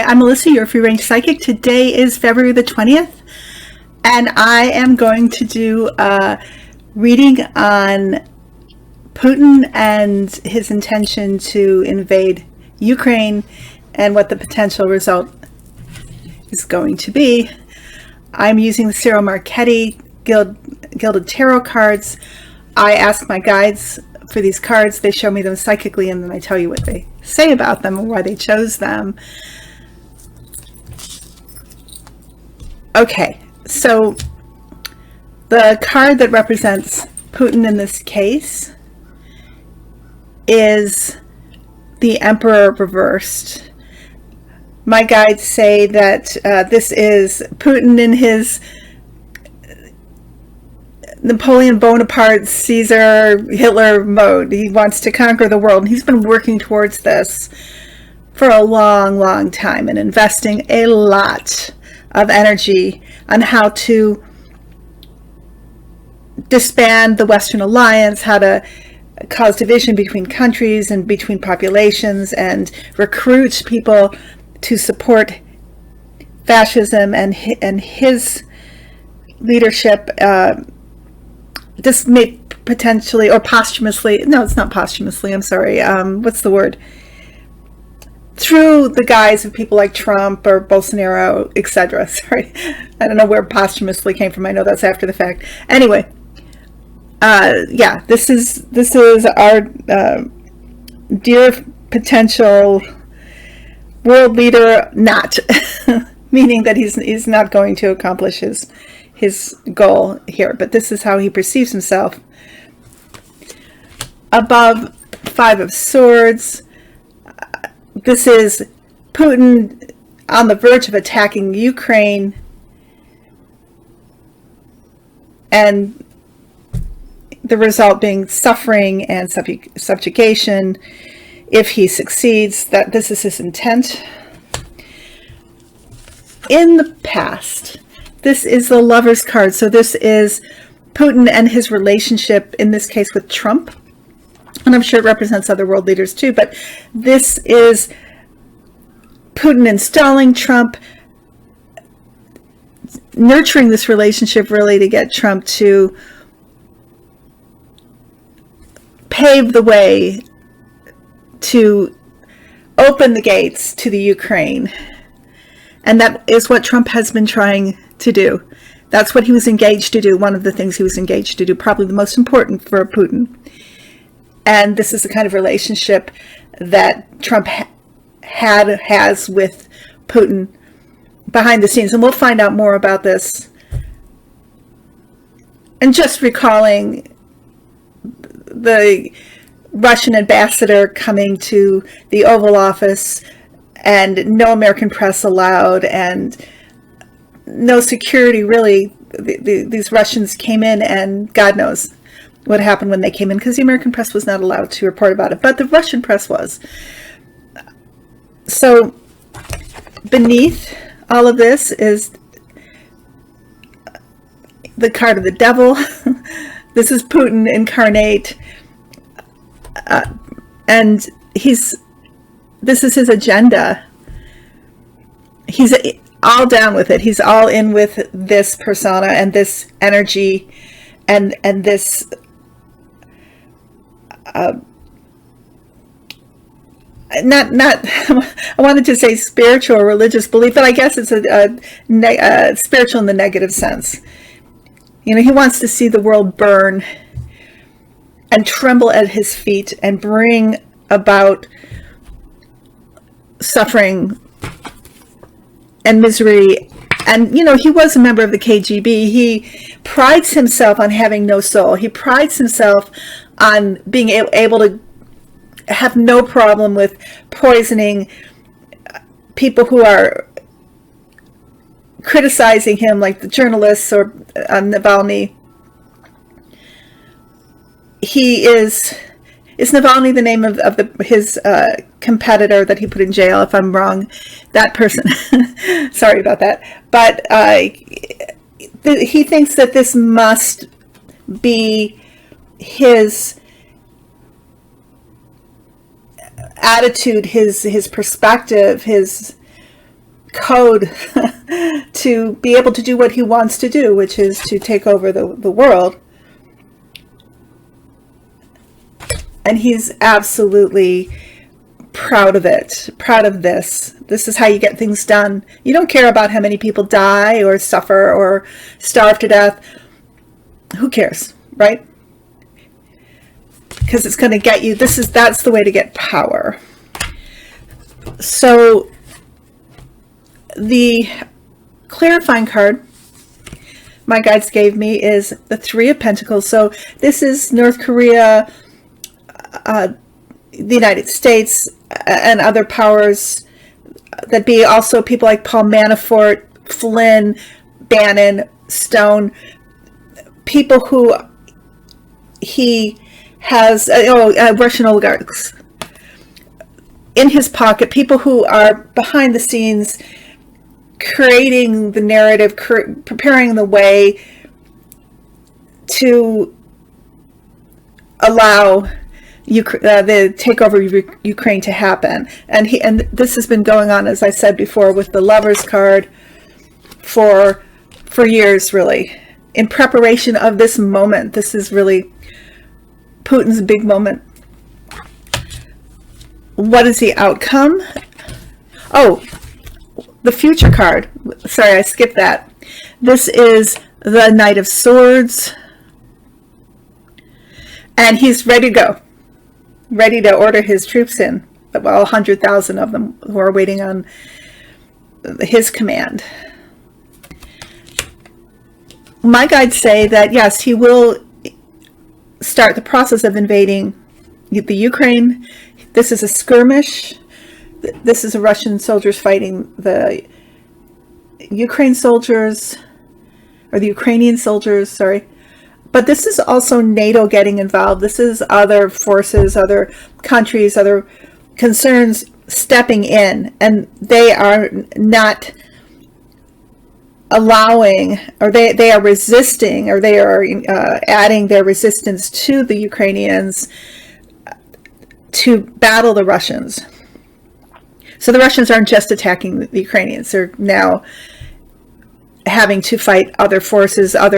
I'm Melissa, your free range psychic. Today is February the 20th, and I am going to do a reading on Putin and his intention to invade Ukraine and what the potential result is going to be. I'm using the Cyril Marchetti Gilded Tarot cards. I ask my guides for these cards. They show me them psychically, and then I tell you what they say about them and why they chose them. Okay, so the card that represents Putin in this case is the Emperor reversed. My guides say that this is Putin in his Napoleon Bonaparte, Caesar, Hitler mode. He wants to conquer the world, and he's been working towards this for a long, long time and investing a lot of energy on how to disband the Western alliance, how to cause division between countries and between populations, and recruit people to support fascism and his leadership. This may potentially, or posthumously, no, it's not posthumously, I'm sorry, what's the word? Through the guise of people like Trump or Bolsonaro, etc. Sorry, I don't know where posthumously came from. I know that's after the fact. Anyway, yeah, this is our dear potential world leader, not meaning that he's not going to accomplish his goal here, but this is how he perceives himself. Above, Five of Swords. This is Putin on the verge of attacking Ukraine, and the result being suffering and subjugation if he succeeds. That this is his intent. In the past, this is the Lover's card. So this is Putin and his relationship, in this case with Trump. And I'm sure it represents other world leaders too. But this is Putin installing Trump, nurturing this relationship really to get Trump to pave the way to open the gates to the Ukraine. And that is what Trump has been trying to do. That's what he was engaged to do. One of the things he was engaged to do, probably the most important for Putin. And this is the kind of relationship that Trump has with Putin behind the scenes. And we'll find out more about this. And just recalling the Russian ambassador coming to the Oval Office, and no American press allowed, and no security really. These Russians came in, and God knows what happened when they came in, because the American press was not allowed to report about it, but the Russian press was. So beneath all of this is the card of the devil. This is Putin incarnate, and this is his agenda. He's all down with it. He's all in with this persona and this energy and this not I wanted to say spiritual or religious belief, but I guess it's a spiritual in the negative sense. You know, he wants to see the world burn and tremble at his feet and bring about suffering and misery. And, you know, he was a member of the KGB. He prides himself on having no soul. He prides himself on being able to have no problem with poisoning people who are criticizing him, like the journalists or Navalny. Is Navalny the name of his competitor that he put in jail? If I'm wrong, that person. Sorry about that. But he thinks that this must be his attitude, his perspective, his code to be able to do what he wants to do, which is to take over the world. And he's absolutely proud of it, proud of this. This is how you get things done. You don't care about how many people die or suffer or starve to death. Who cares, right? Because it's going to get you. That's the way to get power. So the clarifying card my guides gave me is the Three of Pentacles. So this is North Korea, the United States, and other powers that be also people like Paul Manafort, Flynn, Bannon, Stone, people who he has, Russian oligarchs in his pocket, people who are behind the scenes creating the narrative, preparing the way to allow the takeover of Ukraine to happen. And this has been going on, as I said before, with the Lovers card for years, really, in preparation of this moment. This is really Putin's big moment. What is the outcome? Oh, the future card. Sorry, I skipped that. This is the Knight of Swords. And he's ready to go. Ready to order his troops in. Well, 100,000 of them who are waiting on his command. My guides say that, yes, he will start the process of invading the Ukraine. This is a skirmish. This is the Russian soldiers fighting the Ukraine soldiers, or the Ukrainian soldiers, sorry. But this is also NATO getting involved. This is other forces, other countries, other concerns stepping in, and they are not allowing, or they are resisting, or they are adding their resistance to the Ukrainians to battle the Russians. So the Russians aren't just attacking the Ukrainians. They're now having to fight other forces, and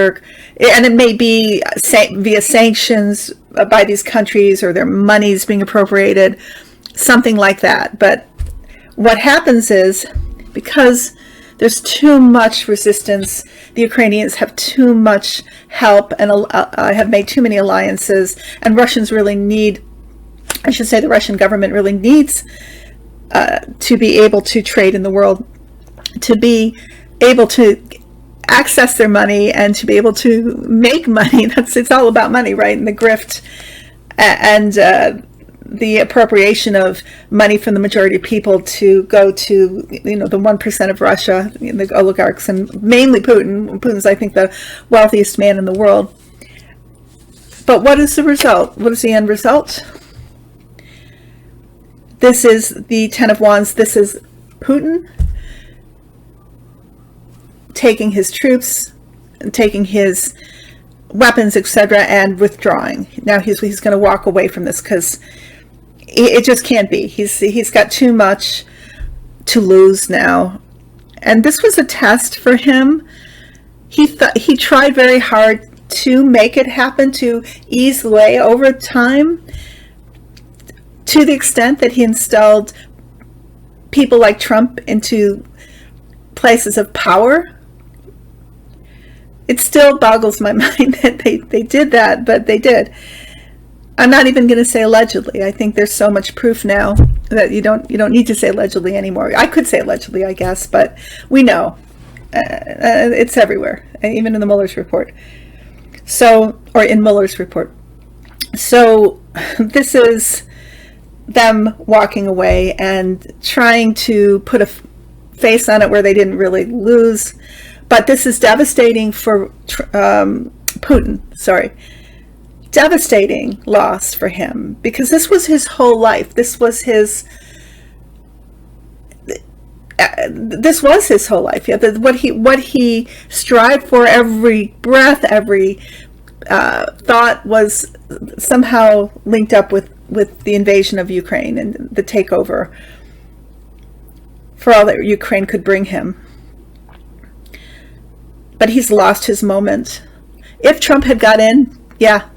it may be via sanctions by these countries, or their money's being appropriated, something like that. But what happens is, because there's too much resistance, the Ukrainians have too much help and have made too many alliances, and Russians really need, I should say the Russian government really needs to be able to trade in the world, to be able to access their money and to be able to make money. It's all about money, right? And the grift and the appropriation of money from the majority of people to go to, the 1% of Russia, the oligarchs, and mainly Putin. Putin's, I think, the wealthiest man in the world. But what is the result? What is the end result? This is the Ten of Wands. This is Putin taking his troops, taking his weapons, etc., and withdrawing. Now he's going to walk away from this, because it just can't be. He's got too much to lose now, and this was a test for him. He tried very hard to make it happen, to ease the way over time, to the extent that he installed people like Trump into places of power. It still boggles my mind that they did that, but they did. I'm not even going to say allegedly. I think there's so much proof now that you don't need to say allegedly anymore. I could say allegedly, I guess, but we know. It's everywhere, even in the Mueller's report. Or in Mueller's report. So this is them walking away and trying to put a face on it where they didn't really lose. But this is devastating for Putin. Devastating loss for him, because this was his whole life. This was his whole life. Yeah, what he strived for, every breath, every thought was somehow linked up with the invasion of Ukraine and the takeover for all that Ukraine could bring him. But he's lost his moment. If Trump had got in, yeah,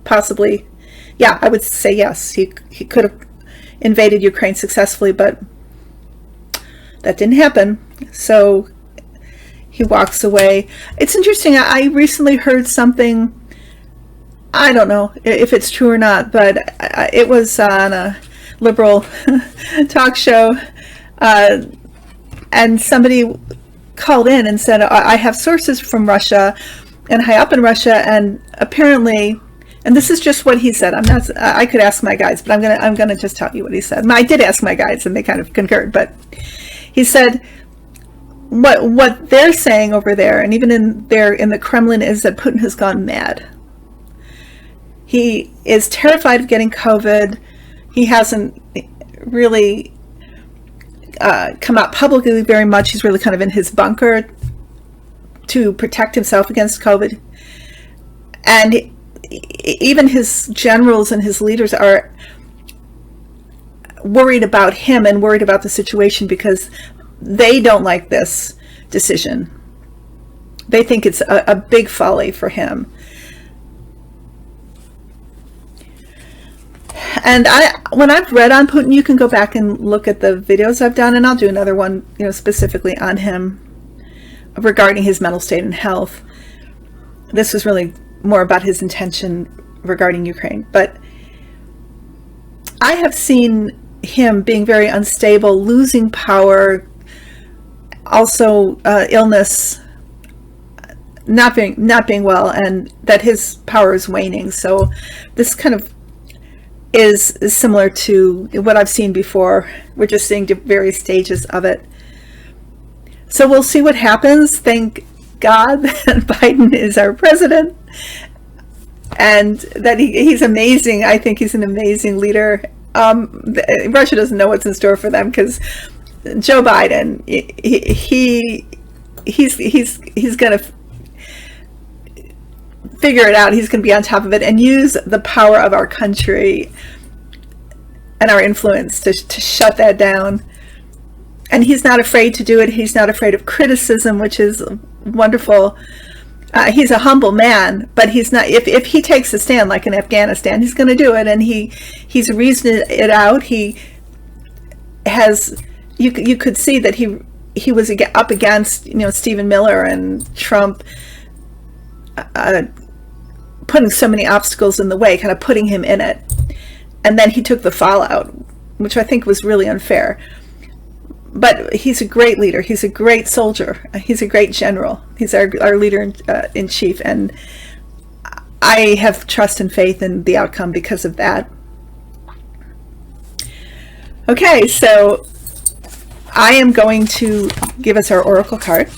possibly. Yeah, I would say yes. He could have invaded Ukraine successfully, but that didn't happen. So he walks away. It's interesting. I recently heard something, I don't know if it's true or not, but it was on a liberal talk show, and somebody called in and said, I have sources from Russia and high up in Russia, and apparently, and this is just what he said. I could ask my guides, but I'm gonna just tell you what he said. I did ask my guides and they kind of concurred, but he said what they're saying over there, and even in the Kremlin, is that Putin has gone mad. He is terrified of getting COVID. He hasn't really come out publicly very much. He's really kind of in his bunker to protect himself against COVID. And even his generals and his leaders are worried about him and worried about the situation because they don't like this decision. They think it's a big folly for him. And when I've read on Putin, you can go back and look at the videos I've done, and I'll do another one, specifically on him regarding his mental state and health. This was really more about his intention regarding Ukraine. But I have seen him being very unstable, losing power, also illness, not being well, and that his power is waning. So this kind of is similar to what I've seen before. We're just seeing various stages of it. So we'll see what happens. Thank God that Biden is our president, and that he's amazing. I think he's an amazing leader. Russia doesn't know what's in store for them because Joe Biden, he's going to figure it out. He's going to be on top of it and use the power of our country and our influence to shut that down. And he's not afraid to do it. He's not afraid of criticism, which is wonderful. He's a humble man, but he's not. If he takes a stand, like in Afghanistan, he's going to do it, and he's reasoned it out. He has. You could see that he was up against Stephen Miller and Trump, putting so many obstacles in the way, kind of putting him in it, and then he took the fallout, which I think was really unfair. But he's a great leader. He's a great soldier. He's a great general. He's our leader in chief, and I have trust and faith in the outcome because of that. Okay, so I am going to give us our oracle card,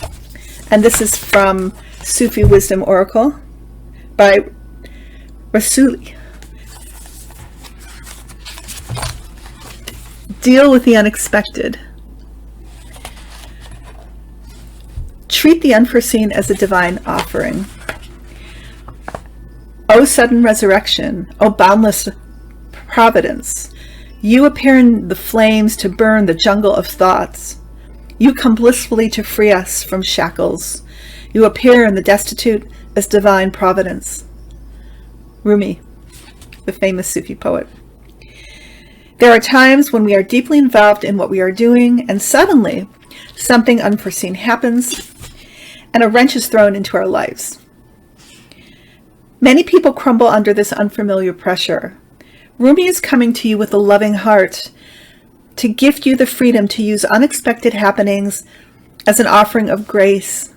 and this is from Sufi Wisdom Oracle by Rasuli. Deal with the unexpected. Treat the unforeseen as a divine offering. O sudden resurrection, O boundless providence, you appear in the flames to burn the jungle of thoughts. You come blissfully to free us from shackles. You appear in the destitute as divine providence. Rumi, the famous Sufi poet. There are times when we are deeply involved in what we are doing, and suddenly something unforeseen happens, and a wrench is thrown into our lives. Many people crumble under this unfamiliar pressure. Rumi is coming to you with a loving heart to gift you the freedom to use unexpected happenings as an offering of grace.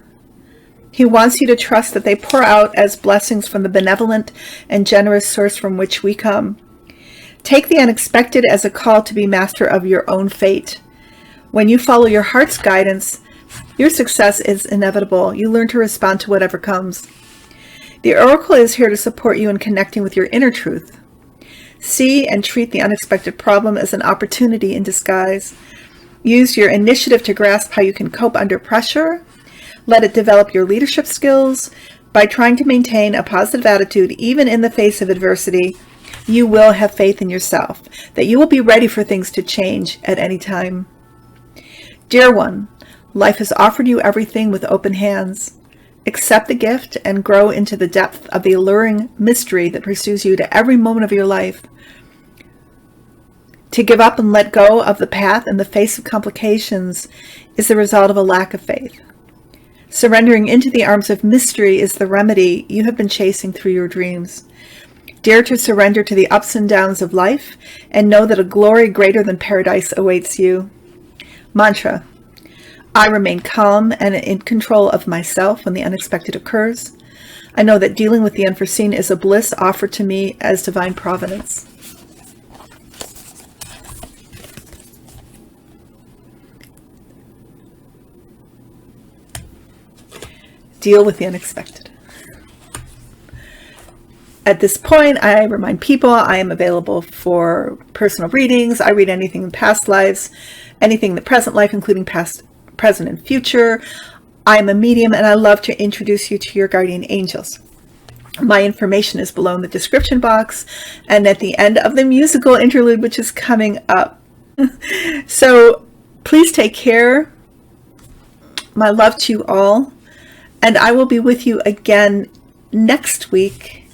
He wants you to trust that they pour out as blessings from the benevolent and generous source from which we come. Take the unexpected as a call to be master of your own fate. When you follow your heart's guidance, your success is inevitable. You learn to respond to whatever comes. The oracle is here to support you in connecting with your inner truth. See and treat the unexpected problem as an opportunity in disguise. Use your initiative to grasp how you can cope under pressure. Let it develop your leadership skills. By trying to maintain a positive attitude even in the face of adversity, you will have faith in yourself, that you will be ready for things to change at any time. Dear one, life has offered you everything with open hands. Accept the gift and grow into the depth of the alluring mystery that pursues you to every moment of your life. To give up and let go of the path in the face of complications is the result of a lack of faith. Surrendering into the arms of mystery is the remedy you have been chasing through your dreams. Dare to surrender to the ups and downs of life and know that a glory greater than paradise awaits you. Mantra: I remain calm and in control of myself when the unexpected occurs. I know that dealing with the unforeseen is a bliss offered to me as divine providence. Deal with the unexpected. At this point, I remind people I am available for personal readings. I read anything in past lives, anything in the present life, including past, present, and future. I am a medium, and I love to introduce you to your guardian angels. My information is below in the description box and at the end of the musical interlude, which is coming up. So please take care. My love to you all. And I will be with you again next week